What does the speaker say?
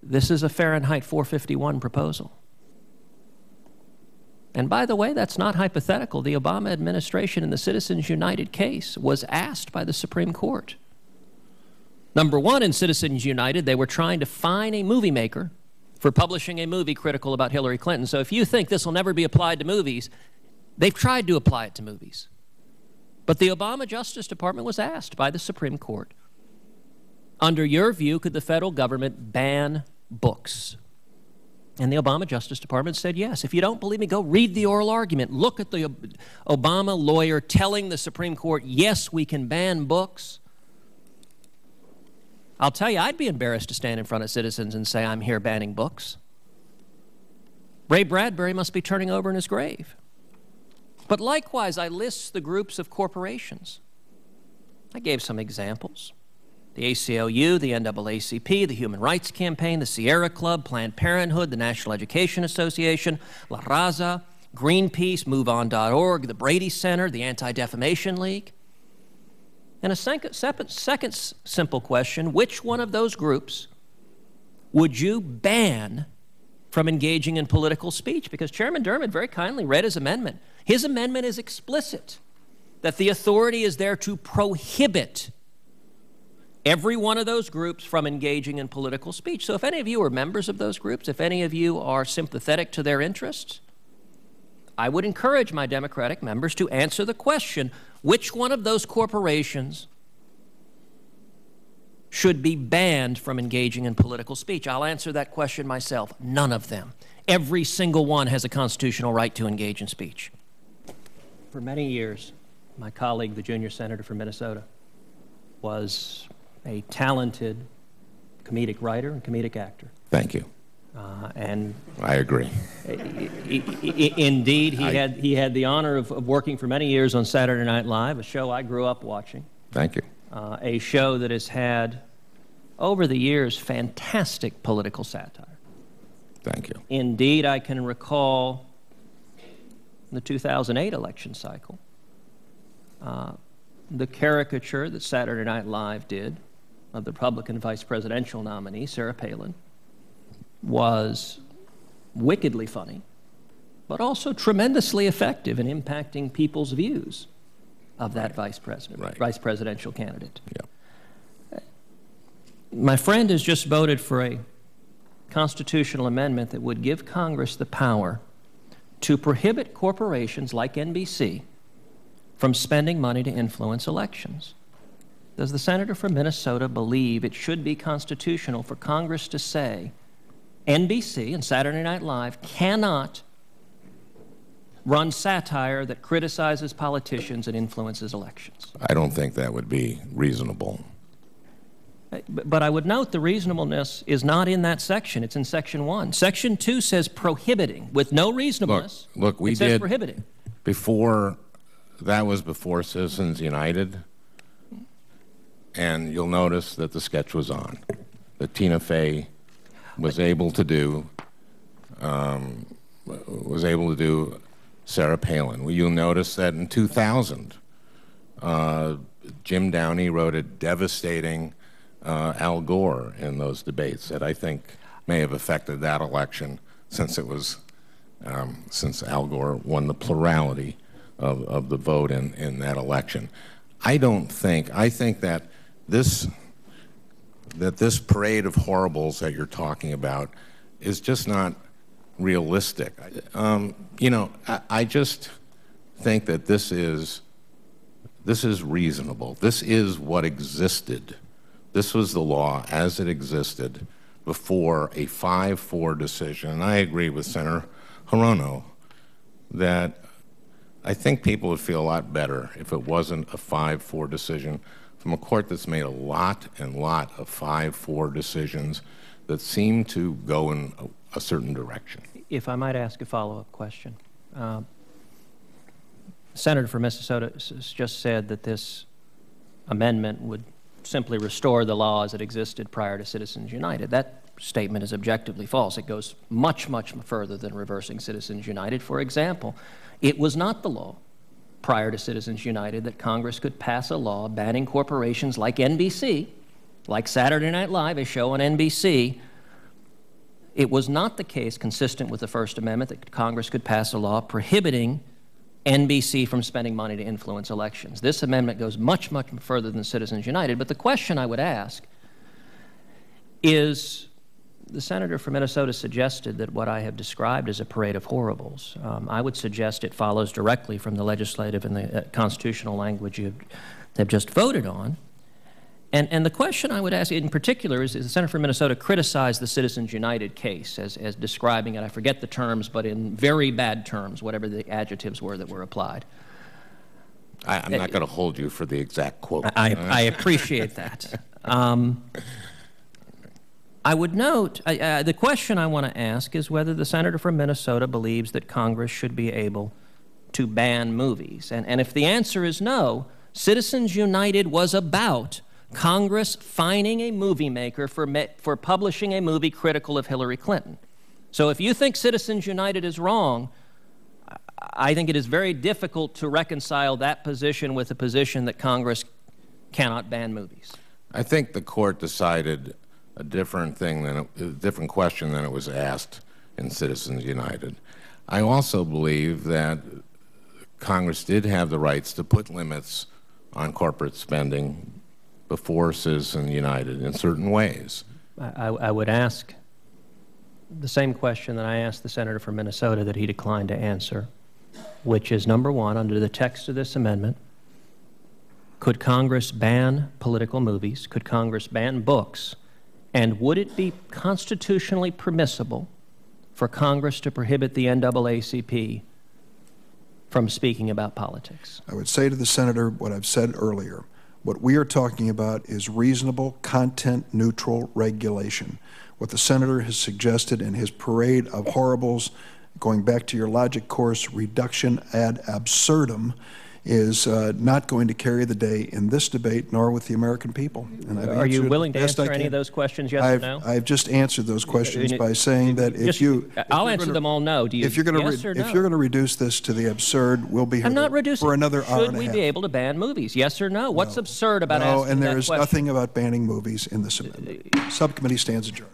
This is a Fahrenheit 451 proposal. And by the way, that's not hypothetical. The Obama administration in the Citizens United case was asked by the Supreme Court. Number one, in Citizens United, they were trying to fine a movie maker for publishing a movie critical about Hillary Clinton. So if you think this will never be applied to movies, they've tried to apply it to movies. But the Obama Justice Department was asked by the Supreme Court, under your view, could the federal government ban books? And the Obama Justice Department said yes. If you don't believe me, go read the oral argument. Look at the Obama lawyer telling the Supreme Court, yes, we can ban books. I'll tell you, I'd be embarrassed to stand in front of citizens and say, I'm here banning books. Ray Bradbury must be turning over in his grave. But likewise, I list the groups of corporations. I gave some examples. The ACLU, the NAACP, the Human Rights Campaign, the Sierra Club, Planned Parenthood, the National Education Association, La Raza, Greenpeace, MoveOn.org, the Brady Center, the Anti-Defamation League. And a second simple question, which one of those groups would you ban from engaging in political speech? Because Chairman Dermott very kindly read his amendment. His amendment is explicit that the authority is there to prohibit every one of those groups from engaging in political speech. So if any of you are members of those groups, if any of you are sympathetic to their interests, I would encourage my Democratic members to answer the question, which one of those corporations should be banned from engaging in political speech? I'll answer that question myself. None of them. Every single one has a constitutional right to engage in speech. For many years, my colleague, the junior senator from Minnesota, was a talented comedic writer and comedic actor. Thank you. And I agree. Indeed, he had the honor of working for many years on Saturday Night Live, a show I grew up watching. Thank you. A show that has had, over the years, fantastic political satire. Thank you. Indeed, I can recall the 2008 election cycle, the caricature that Saturday Night Live did of the Republican vice presidential nominee, Sarah Palin, was wickedly funny, but also tremendously effective in impacting people's views of that vice presidential candidate. Yeah. My friend has just voted for a constitutional amendment that would give Congress the power to prohibit corporations like NBC from spending money to influence elections. Does the senator from Minnesota believe it should be constitutional for Congress to say NBC and Saturday Night Live cannot run satire that criticizes politicians and influences elections? I don't think that would be reasonable. But I would note the reasonableness is not in that section. It's in Section 1. Section 2 says prohibiting, with no reasonableness. Look, we it says did prohibiting. Before, that was before Citizens United, and you'll notice that the sketch was on, that Tina Fey was able to do Sarah Palin. Well, you'll notice that in 2000, Jim Downey wrote a devastating Al Gore in those debates that I think may have affected that election, since it was since Al Gore won the plurality of the vote in that election. I think that this parade of horribles that you're talking about is just not realistic. You know, I just think that this is reasonable. This is what existed. This was the law as it existed before a 5-4 decision. And I agree with Senator Hirono that I think people would feel a lot better if it wasn't a 5-4 decision from a court that's made a lot of 5-4 decisions that seem to go in a certain direction. If I might ask a follow-up question. Senator from Minnesota just said that this amendment would simply restore the law as it existed prior to Citizens United. That statement is objectively false. It goes much, much further than reversing Citizens United. For example, it was not the law prior to Citizens United that Congress could pass a law banning corporations like NBC, like Saturday Night Live, a show on NBC, it was not the case, consistent with the First Amendment, that Congress could pass a law prohibiting NBC from spending money to influence elections. This amendment goes much, much further than Citizens United. But the question I would ask is, the senator from Minnesota suggested that what I have described is a parade of horribles. I would suggest it follows directly from the legislative and the constitutional language you have just voted on. And the question I would ask in particular is the senator from Minnesota criticized the Citizens United case as describing it, I forget the terms, but in very bad terms, whatever the adjectives were that were applied. I'm not going to hold you for the exact quote. I appreciate that. I would note, the question I want to ask is whether the senator from Minnesota believes that Congress should be able to ban movies. And if the answer is no, Citizens United was about Congress fining a movie maker for publishing a movie critical of Hillary Clinton. So if you think Citizens United is wrong, I think it is very difficult to reconcile that position with the position that Congress cannot ban movies. I think the court decided a different question than it was asked in Citizens United. I also believe that Congress did have the rights to put limits on corporate spending before Citizens United in certain ways. I would ask the same question that I asked the senator from Minnesota that he declined to answer, which is, number one, under the text of this amendment, could Congress ban political movies? Could Congress ban books? And would it be constitutionally permissible for Congress to prohibit the NAACP from speaking about politics? I would say to the senator what I've said earlier. What we are talking about is reasonable, content-neutral regulation. What the senator has suggested in his parade of horribles, going back to your logic course, reduction ad absurdum, is not going to carry the day in this debate, nor with the American people. And are you willing to answer any of those questions, yes or no? I've just answered those questions by saying that if you... I'll answer them all no. Do you, if you're going to reduce this to the absurd, we'll be here for another hour and a half. Should we be able to ban movies, yes or no? What's absurd about asking that question? No, and there is nothing about banning movies in this amendment. Subcommittee stands adjourned.